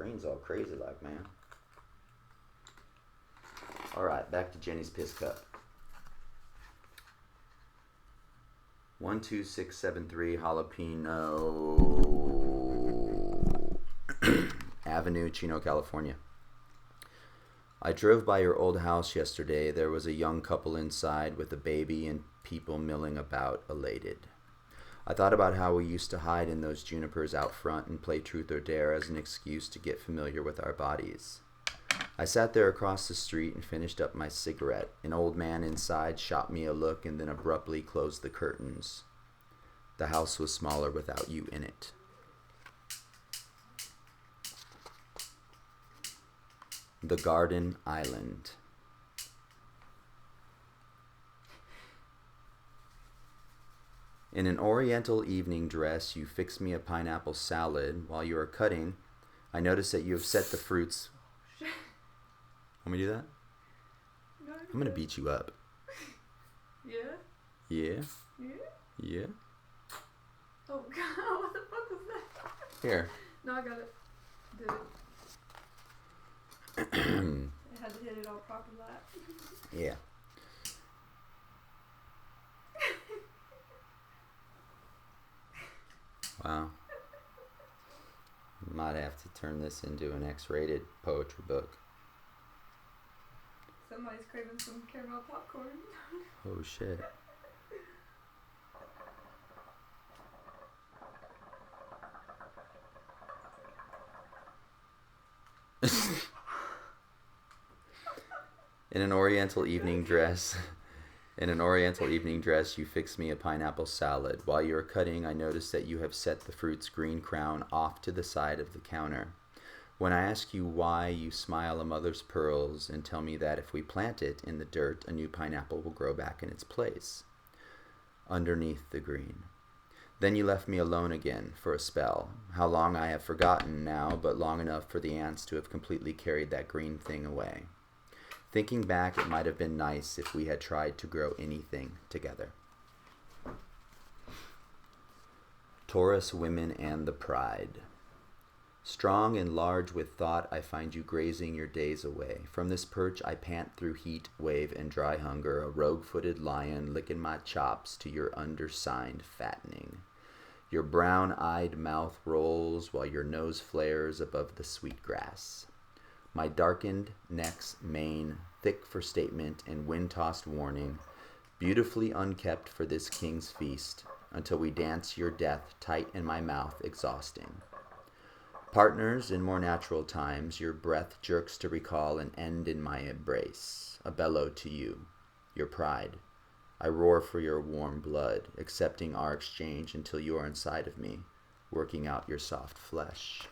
screen's all crazy like, man. Alright, back to Jenny's Piss Cup. 12673 Jalapeno Avenue, Chino, California. I drove by your old house yesterday. There was a young couple inside with a baby and people milling about, elated. I thought about how we used to hide in those junipers out front and play truth or dare as an excuse to get familiar with our bodies. I sat there across the street and finished up my cigarette. An old man inside shot me a look and then abruptly closed the curtains. The house was smaller without you in it. The Garden Island. In an oriental evening dress, you fix me a pineapple salad. While you are cutting, I notice that you have set the fruits... Want me to do that? No, I'm going to beat you up. Yeah? Yeah? Yeah? Yeah? Oh god, what the fuck was that? Here. No, I got it. Did it. I had to hit it all proper lap. Yeah. Wow. Might have to turn this into an X-rated poetry book. Somebody's craving some caramel popcorn. Oh shit. In an oriental evening dress, you fix me a pineapple salad. While you are cutting, I notice that you have set the fruit's green crown off to the side of the counter. When I ask you why, you smile a mother's pearls and tell me that if we plant it in the dirt, a new pineapple will grow back in its place, underneath the green. Then you left me alone again for a spell. How long I have forgotten now, but long enough for the ants to have completely carried that green thing away. Thinking back, it might have been nice if we had tried to grow anything together. Taurus women and the pride. Strong and large with thought, I find you grazing your days away. From this perch I pant through heat, wave, and dry hunger, a rogue-footed lion licking my chops to your undersigned fattening. Your brown-eyed mouth rolls while your nose flares above the sweet grass. My darkened neck's mane, thick for statement and wind-tossed warning, beautifully unkept for this king's feast, until we dance your death tight in my mouth, exhausting. Partners in more natural times, your breath jerks to recall an end in my embrace, a bellow to you, your pride. I roar for your warm blood, accepting our exchange until you are inside of me, working out your soft flesh.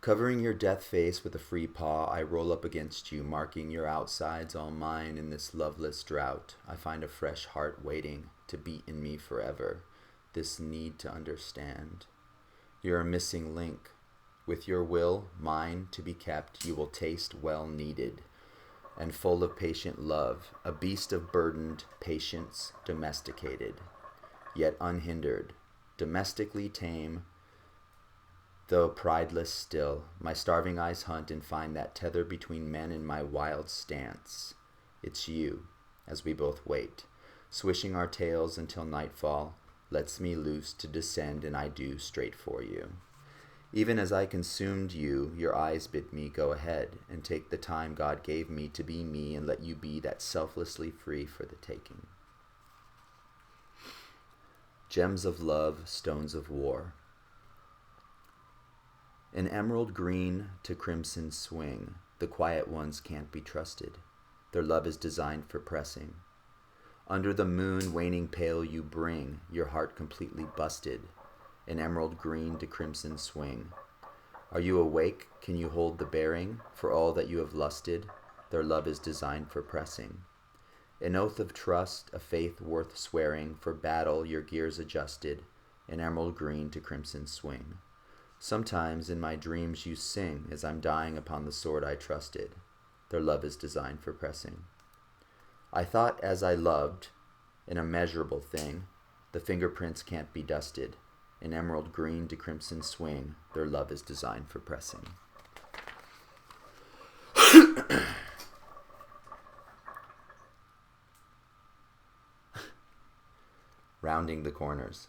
Covering your death face with a free paw, I roll up against you, marking your outsides all mine in this loveless drought. I find a fresh heart waiting to beat in me forever, this need to understand. You're a missing link. With your will, mine, to be kept, you will taste well needed, and full of patient love, a beast of burdened patience, domesticated, yet unhindered, domestically tame, though prideless still. My starving eyes hunt and find that tether between men in my wild stance. It's you, as we both wait, swishing our tails until nightfall lets me loose to descend, and I do straight for you. Even as I consumed you, your eyes bid me go ahead and take the time God gave me to be me and let you be that selflessly free for the taking. Gems of love, stones of war. An emerald green to crimson swing, the quiet ones can't be trusted. Their love is designed for pressing. Under the moon waning pale you bring, your heart completely busted, an emerald green to crimson swing. Are you awake? Can you hold the bearing? For all that you have lusted, their love is designed for pressing. An oath of trust, a faith worth swearing, for battle your gears adjusted, an emerald green to crimson swing. Sometimes in my dreams you sing as I'm dying upon the sword I trusted. Their love is designed for pressing. I thought as I loved, an immeasurable thing, the fingerprints can't be dusted, In emerald green to crimson swing, their love is designed for pressing. Rounding the corners.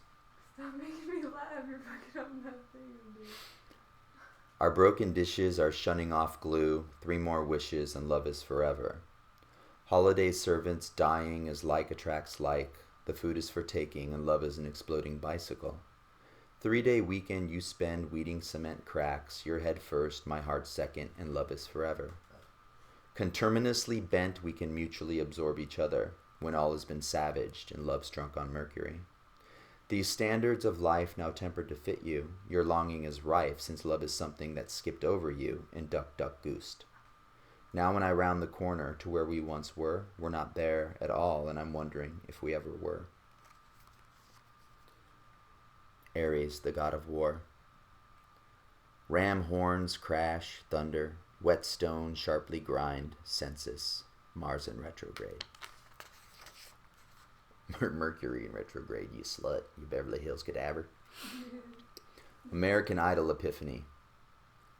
Stop making me laugh. You're fucking up that thing, dude. Our broken dishes are shunning off glue, 3 more wishes and love is forever. Holiday servants dying as like attracts like, the food is for taking and love is an exploding bicycle. 3-day weekend you spend weeding cement cracks, your head first, my heart second, and love is forever. Conterminously bent we can mutually absorb each other, when all has been savaged and love's drunk on mercury. These standards of life now tempered to fit you, your longing is rife since love is something that skipped over you and duck duck goosed. Now when I round the corner to where we once were, we're not there at all and I'm wondering if we ever were. Ares, the god of war. Ram horns crash, thunder, whetstone sharply grind, census, Mars in retrograde. Mercury in retrograde, you slut, you Beverly Hills cadaver. American Idol epiphany.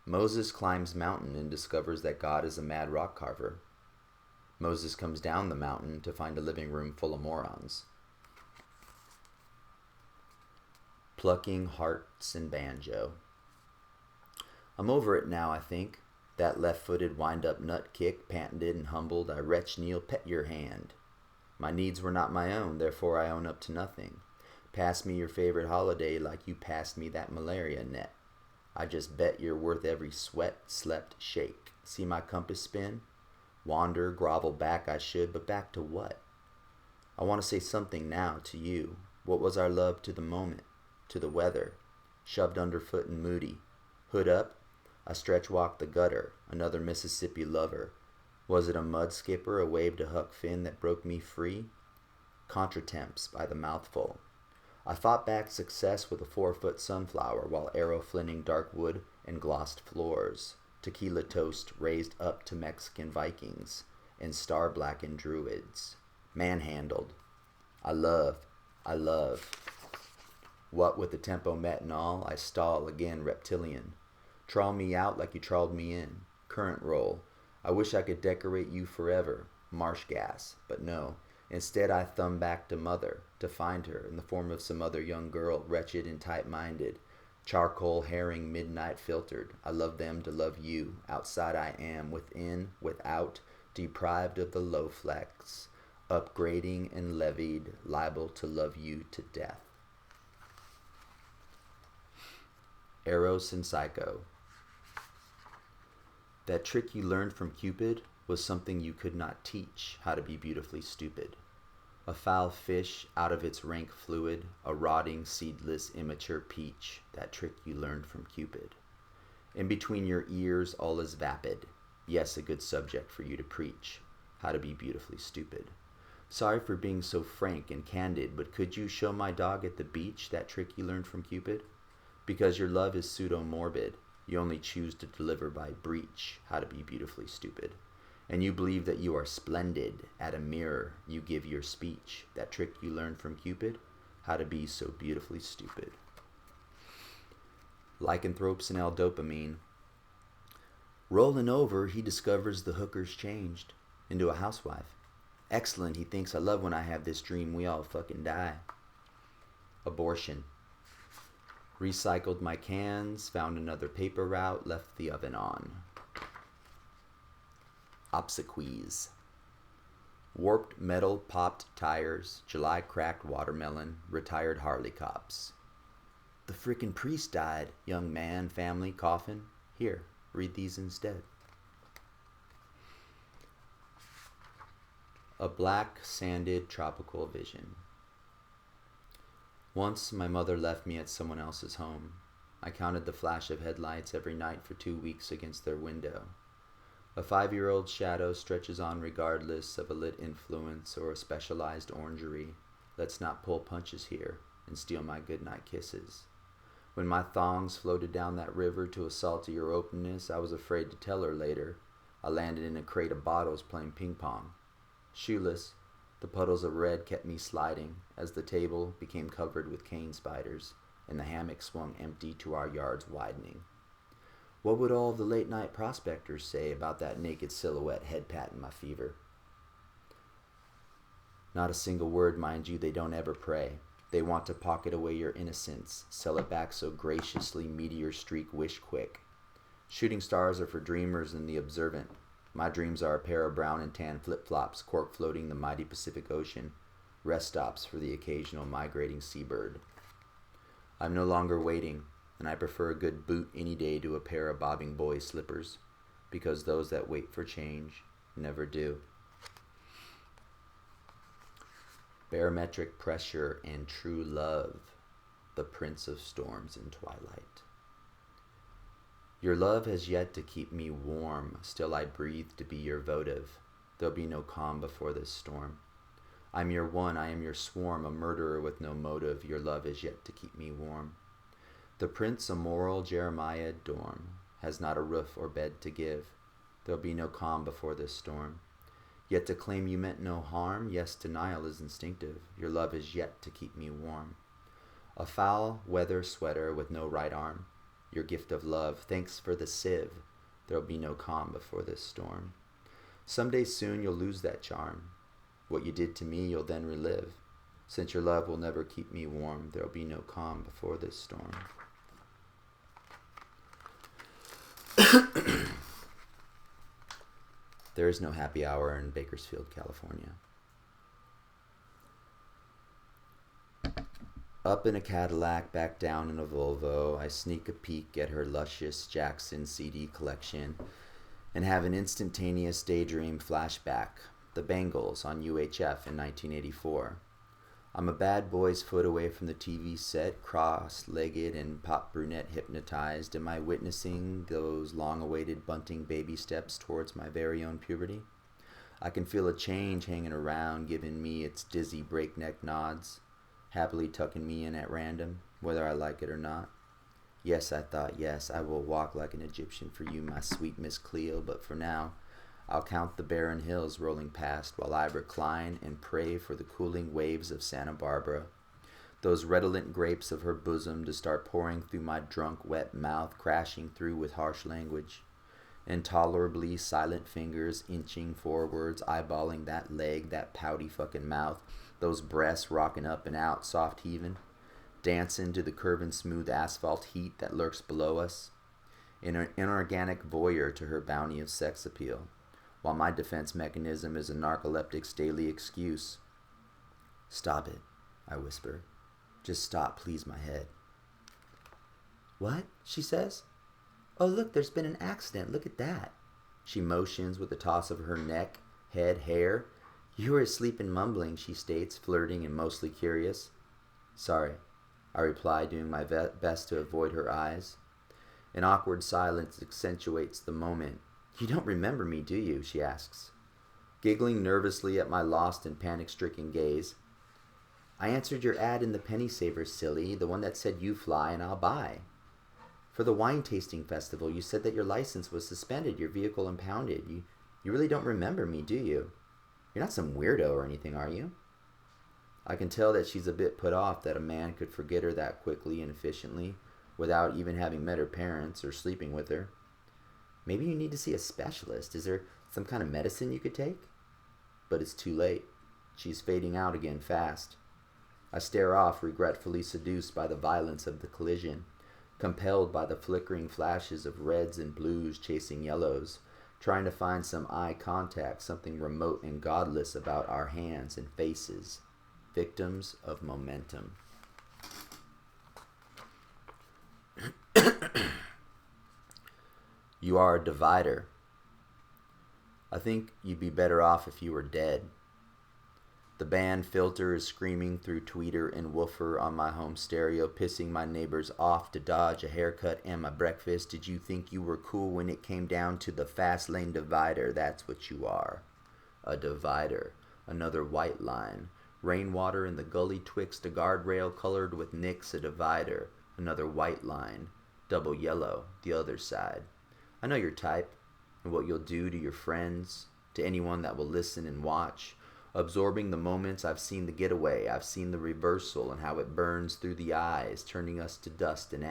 Moses climbs mountain and discovers that God is a mad rock carver. Moses comes down the mountain to find a living room full of morons. Plucking hearts and banjo. I'm over it now, I think. That left-footed wind-up nut kick, patented and humbled, I retch kneel pet your hand. My needs were not my own, therefore I own up to nothing. Pass me your favorite holiday like you passed me that malaria net. I just bet you're worth every sweat, slept, shake. See my compass spin? Wander, grovel back I should, but back to what? I want to say something now to you. What was our love to the moment, to the weather? Shoved underfoot and moody. Hood up, I stretch walk the gutter, another Mississippi lover. Was it a mud skipper, a wave to Huck Finn that broke me free? Contretemps by the mouthful. I fought back success with a 4-foot sunflower while arrow flinting dark wood and glossed floors. Tequila toast raised up to Mexican Vikings and star-blackened druids. Manhandled. I love. What with the tempo metanol, I stall again reptilian. Trawl me out like you trawled me in. Current roll. I wish I could decorate you forever, marsh gas, but no. Instead I thumb back to mother, to find her in the form of some other young girl, wretched and tight-minded. Charcoal herring midnight filtered, I love them to love you. Outside I am, within, without, deprived of the low flex. Upgrading and levied, liable to love you to death. Eros and Psycho. That trick you learned from Cupid was something you could not teach, how to be beautifully stupid. A foul fish out of its rank fluid, a rotting, seedless, immature peach, that trick you learned from Cupid. In between your ears all is vapid. Yes, a good subject for you to preach, how to be beautifully stupid. Sorry for being so frank and candid, but could you show my dog at the beach that trick you learned from Cupid? Because your love is pseudo-morbid. You only choose to deliver by breach, how to be beautifully stupid. And you believe that you are splendid. At a mirror, you give your speech. That trick you learned from Cupid, how to be so beautifully stupid. Lycanthropes and L-dopamine. Rolling over, he discovers the hooker's changed into a housewife. Excellent, he thinks, I love when I have this dream we all fucking die. Abortion. Recycled my cans, found another paper route, left the oven on. Obsequies. Warped metal, popped tires, July cracked watermelon, retired Harley cops. The frickin' priest died, young man, family, coffin. Here, read these instead. A black, sanded, tropical vision. Once my mother left me at someone else's home. I counted the flash of headlights every night for 2 weeks against their window. A 5-year-old shadow stretches on regardless of a lit influence or a specialized orangery. Let's not pull punches here and steal my goodnight kisses. When my thongs floated down that river to a saltier openness, I was afraid to tell her later. I landed in a crate of bottles playing ping pong. Shoeless, the puddles of red kept me sliding as the table became covered with cane spiders and the hammock swung empty to our yards widening. What would all of the late-night prospectors say about that naked silhouette head-patting my fever? Not a single word, mind you, they don't ever pray. They want to pocket away your innocence, sell it back so graciously, meteor streak wish quick. Shooting stars are for dreamers and the observant. My dreams are a pair of brown and tan flip-flops, cork floating the mighty Pacific Ocean, rest stops for the occasional migrating seabird. I'm no longer waiting, and I prefer a good boot any day to a pair of bobbing boy slippers, because those that wait for change never do. Barometric pressure and true love, the prince of storms in twilight. Your love has yet to keep me warm, still I breathe to be your votive. There'll be no calm before this storm. I'm your one, I am your swarm, a murderer with no motive. Your love is yet to keep me warm. The prince, a moral Jeremiah dorm, has not a roof or bed to give. There'll be no calm before this storm. Yet to claim you meant no harm, yes, denial is instinctive. Your love is yet to keep me warm. A foul weather sweater with no right arm. Your gift of love, thanks for the sieve. There'll be no calm before this storm. Someday soon you'll lose that charm. What you did to me you'll then relive. Since your love will never keep me warm, there'll be no calm before this storm. There is no happy hour in Bakersfield, California. Up in a Cadillac, back down in a Volvo, I sneak a peek at her luscious Jackson CD collection and have an instantaneous daydream flashback. The Bangles on UHF in 1984. I'm a bad boy's foot away from the TV set, cross-legged and pop brunette hypnotized. Am I witnessing those long-awaited bunting baby steps towards my very own puberty? I can feel a change hanging around, giving me its dizzy breakneck nods, happily tucking me in at random, whether I like it or not. Yes, I thought, yes, I will walk like an Egyptian for you, my sweet Miss Cleo, but for now, I'll count the barren hills rolling past while I recline and pray for the cooling waves of Santa Barbara. Those redolent grapes of her bosom to start pouring through my drunk, wet mouth, crashing through with harsh language. Intolerably silent fingers inching forwards, eyeballing that leg, that pouty fucking mouth, those breasts rocking up and out, soft heaving, dancing to the curving smooth asphalt heat that lurks below us. An inorganic voyeur to her bounty of sex appeal, while my defense mechanism is a narcoleptic's daily excuse. Stop it, I whisper. Just stop, please, my head. What? She says. Oh, look, there's been an accident. Look at that. She motions with a toss of her neck, head, hair. You were asleep and mumbling, she states, flirting and mostly curious. Sorry, I reply, doing my best to avoid her eyes. An awkward silence accentuates the moment. You don't remember me, do you? She asks, giggling nervously at my lost and panic-stricken gaze. I answered your ad in the Penny Savers, silly, the one that said you fly and I'll buy. For the wine tasting festival, you said that your license was suspended, your vehicle impounded. You really don't remember me, do you? You're not some weirdo or anything, are you? I can tell that she's a bit put off that a man could forget her that quickly and efficiently, without even having met her parents or sleeping with her. Maybe you need to see a specialist. Is there some kind of medicine you could take? But it's too late. She's fading out again fast. I stare off, regretfully seduced by the violence of the collision, compelled by the flickering flashes of reds and blues chasing yellows, trying to find some eye contact, something remote and godless about our hands and faces, victims of momentum. You are a divider. I think you'd be better off if you were dead. The band filter is screaming through tweeter and woofer on my home stereo, pissing my neighbors off to dodge a haircut and my breakfast. Did you think you were cool when it came down to the fast lane divider? That's what you are. A divider. Another white line. Rainwater in the gully twixt a guardrail colored with nicks. A divider. Another white line. Double yellow. The other side. I know your type and what you'll do to your friends, to anyone that will listen and watch, Absorbing the moments, I've seen the getaway, I've seen the reversal and how it burns through the eyes, turning us to dust and